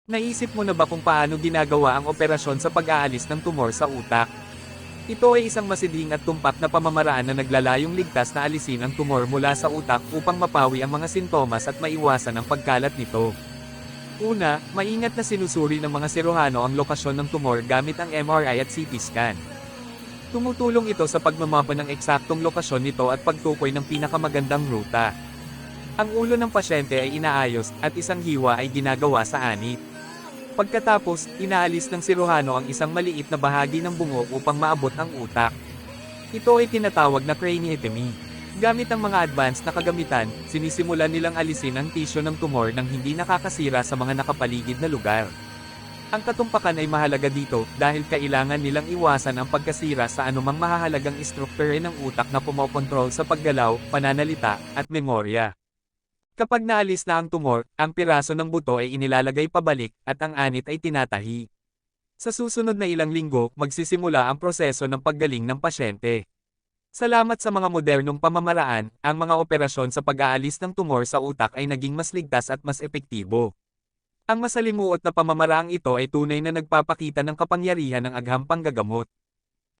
Naisip mo na ba kung paano ginagawa ang operasyon sa pag-aalis ng tumor sa utak? Ito ay isang masidhing at tumpak na pamamaraan na naglalayong ligtas na alisin ang tumor mula sa utak upang mapawi ang mga sintomas at maiwasan ang pagkalat nito. Una, maingat na sinusuri ng mga siruhano ang lokasyon ng tumor gamit ang MRI at CT scan. Tumutulong ito sa pagmamapa ng eksaktong lokasyon nito at pagtukoy ng pinakamagandang ruta. Ang ulo ng pasyente ay inaayos at isang hiwa ay ginagawa sa anit. Pagkatapos, inaalis ng siruhano ang isang maliit na bahagi ng bungo upang maabot ang utak. Ito ay tinatawag na craniectomy. Gamit ang mga advanced na kagamitan, sinisimulan nilang alisin ang tisyo ng tumor nang hindi nakakasira sa mga nakapaligid na lugar. Ang katumpakan ay mahalaga dito dahil kailangan nilang iwasan ang pagkasira sa anumang mahahalagang istrukture ng utak na pumokontrol sa paggalaw, pananalita, at memorya. Kapag naalis na ang tumor, ang piraso ng buto ay inilalagay pabalik at ang anit ay tinatahi. Sa susunod na ilang linggo, magsisimula ang proseso ng paggaling ng pasyente. Salamat sa mga modernong pamamaraan, ang mga operasyon sa pag-aalis ng tumor sa utak ay naging mas ligtas at mas epektibo. Ang masalimuot na pamamaraang ito ay tunay na nagpapakita ng kapangyarihan ng agham panggagamot.